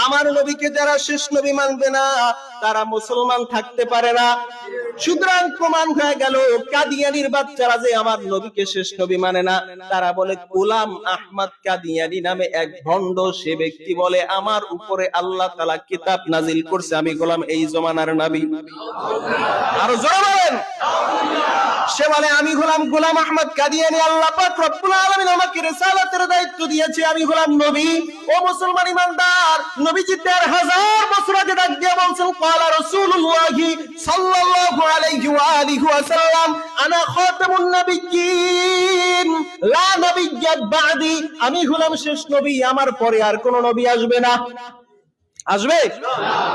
আমার নবীকে যারা শেষ নবী মানবে না তারা মুসলমান থাকতে পারে না। সুতরাং প্রমাণ হয়ে গেল কাদিয়ানির বাচ্চারা যে আমার নবীকে শেষ নবী মানে না, তারা বলে গোলাম আহমদ কাদিয়ানি নামে এক ভণ্ড, সে ব্যক্তি বলে আমার উপরে আল্লাহ তাআলা কিতাব নাজিল করছে, আমি গোলাম এই জমানার নবী। আরো জোরে বলেন। সে বলে আমি গোলাম আহমদ কাদিয়ানি, আল্লাহ পাক রব্বুল আলামিন আমাকে রিসালাতের দায়িত্ব দিয়েছে, আমি গোলাম নবী। ও মুসলমান ইমানদার, নবীজি ১৩,০০০ বছর আগে ডাক দিয়ে বলছেন ক্বালা রাসূলুল্লাহি সাল্লাল্লাহু আলাইহি ওয়া আলিহি ওয়াসাল্লাম আনা খাতামুন নাবিয়্যিন লা নাবিয়্যা বা'দি, আমি হলাম শেষ নবী, আমার পরে আর কোন নবী আসবে না। আসবে?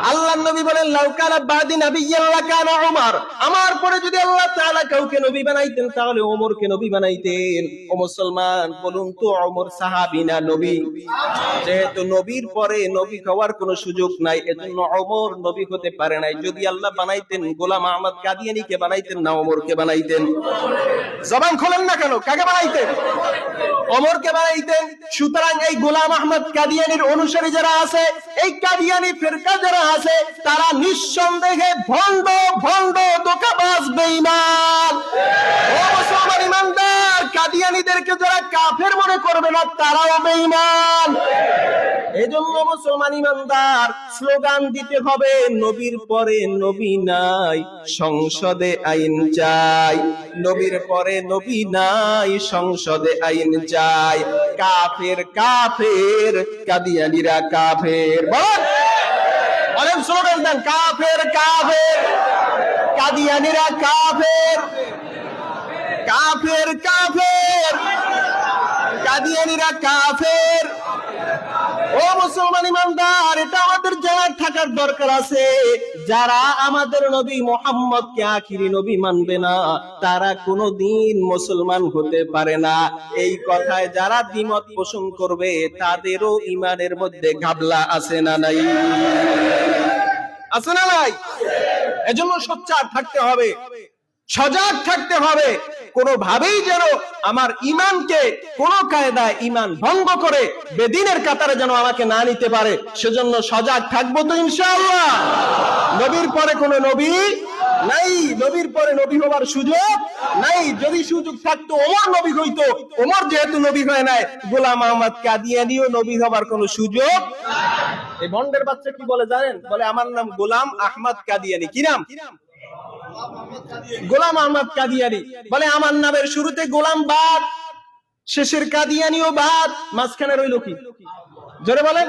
আল্লাহর নবী বলেন লাউ কানা বাদি নাবিয়্যান লাকানা উমর, আমার পরে যদি আল্লাহ তাআলা কাউকে নবী বানাইতেন তাহলে ওমরকে নবী বানাইতেন। ও মুসলমান, বলুন তো ওমর সাহাবী না নবী? যেহেতু নবীর পরে নবী হওয়ার কোনো সুযোগ নাই, এজন্য ওমর নবী হতে পারে নাই। যদি আল্লাহ বানাইতেন গোলাম আহমদ কাদিয়ানীকে বানাইতেন না ওমরকে বানাইতেন? জবান খোলেন না কেন? কাকে বানাইতেন? ওমরকে বানাইতেন। সুতরাং এই গোলাম আহমদ কাদিয়ানীর অনুসারী যারা আছে, এই কাদিয়ানী ফিরকা যারা আছে, তারা নিঃসন্দেহে ভণ্ড ধোঁকাবাজ বেঈমান। ও মুসলমান ইমানদার, কাদিয়ানীদেরকে যারা কাফের মনে করবে না তারাও বেঈমান। এজন্য মুসলমান ইমানদার স্লোগান দিতে হবে নবীর পরে নবী নাই, সংসদে আইন চাই। নবীর পরে নবী নাই, সংসদে আইন চাই। কাফের কাফের, কাদিয়ানীরা কাফের। বলেন স্লোগান দেন, কাফের কাফের, কাদিয়ানীরা কাফের, কাফের কাফের, কাদিয়ানীরা কাফের। ও মুসলমান ইমানদার, এটা আমাদের জানার থাকার দরকার আছে। যারা আমাদের নবী মুহাম্মদকে আখিরি নবী মানবে না তারা কোনোদিন মুসলমান হতে পারে না। এই কথায় যারা দ্বিমত পোষণ করবে তাদেরও ঈমানের মধ্যে ঘাবলা আছে না নাই? আছে না নাই? এজন্য সোচ্চার থাকতে হবে, সজাগ থাকতে হবে। কোনোভাবেই যেন আমার ঈমানকে কোন কায়দায় ঈমান ভঙ্গ করে বেদিনের কাতারে যেন আমাকে না নিতে পারে, সেজন্য সজাগ থাকবো তো ইনশাআল্লাহ। নবীর পরে কোন নবী নাই, নবীর পরে নবী হওয়ার সুযোগ নাই। যদি সুযোগ থাকতো ওমর নবী হইতো, ওমর যেহেতু নবী হয় নাই, গোলাম আহমদ কাদিয়ানীও নবী হবার কোন সুযোগ। এই ভণ্ডের বাচ্চা কি বলে জানেন? বলে আমার নাম গোলাম আহমদ কাদিয়ানী। কি নাম? গোলাম আহমদ কাদিয়ানী। বলে আমার নামের শুরুতে গোলাম বাদ, শেষের কাদিয়ানীও বাদ, মাঝখানে রইল কি? জোরে বলেন।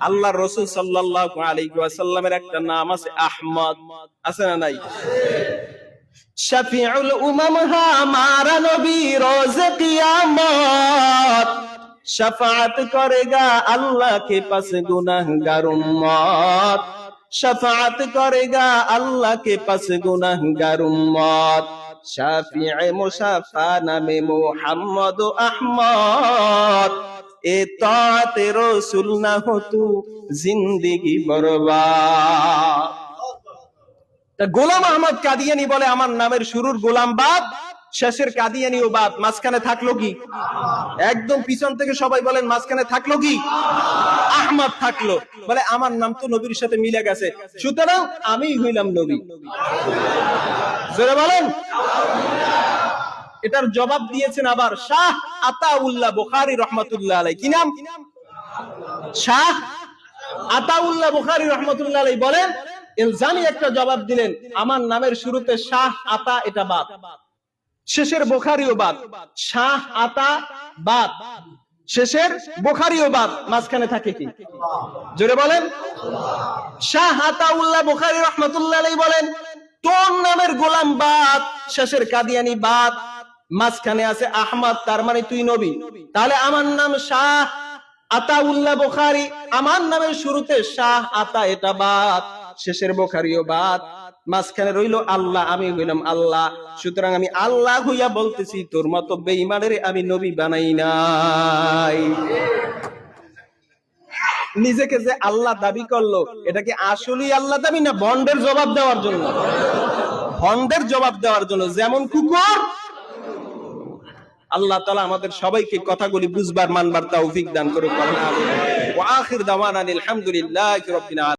আল্লাহর রাসূল সাল্লাল্লাহু আলাইহি ওয়াসাল্লামের একটা নাম আছে আহমদ, আছে না নাই? শাফিউল উমাম হামারা নবী রোজ কিয়ামত, শাফাআত করেগা আল্লাহ के पास गुनाहगार उम्मत, शफाअत करेगा अल्लाह के पास गुनाहगार उम्मत। शाफिए मुशफ़ा नामे मुहम्मद अहमद, इताअत रसूल ना हो तू जिंदगी बर्बाद। তা গোলাম আহমদ কাদিয়ানী বলে আমার নামের শুরুর গোলাম বাদ, শেষের কাদিয়ানীও বাদ, মাঝখানে থাকলো কি? একদম পিছন থেকে সবাই বলেন মাঝখানে থাকলো কি? আহমদ থাকলো। বলে আমার নাম তো নবীর সাথে মিলে গেছে, সুতরাং আমি হইলাম নবী। জোরে বলেন। এটার জবাব দিয়েছেন আবার শাহ আতাউল্লাহ বুখারী রাহমাতুল্লাহ আলাইহি। কি নাম? শাহ আতাউল্লাহ বুখারী রাহমাতুল্লাহ আলাইহি বলেন, ইলজামি একটা জবাব দিলেন, আমার নামের শুরুতে শাহ আতা এটা বাদ, শেষের বুখারীও বাদ। শাহ আতা বাদ, শেষের বুখারীও বাদ, মাঝখানে থাকে কি? জোরে বলেন। শাহ আতাউল্লাহ বুখারী রাহমাতুল্লাহ আলাইহি বলেন, তোর নামের গোলাম বাদ, শেষের কাদিয়ানী বাদ, মাঝখানে আছে আহমদ, তার মানে তুই নবী। তাহলে আমার নাম শাহ আতাউল্লাহ বুখারী, আমার নামের শুরুতে শাহ আতা এটা বাদ, শেষের বুখারীও বাদ, মাঝখানে রইল আল্লাহ, আমি হইলাম আল্লাহ। সুতরাং আমি আল্লাহ হইয়া বলতেছি তোর মতো বেঈমানের আমি নবী বানাই নাই। নিজেকে যে আল্লাহ দাবি করলো, এটা কি আসলেই আল্লাহ দাবি না ভণ্ডের জবাব দেওয়ার জন্য? ভণ্ডের জবাব দেওয়ার জন্য। যেমন কুকুর আল্লাহ তাআলা আমাদের সবাইকে কথাগুলি বুঝবার মানবার তৌফিক দান করুক। ওয়া আখির দাওয়ানা আলহামদুলিল্লাহি রাব্বিল আলামিন।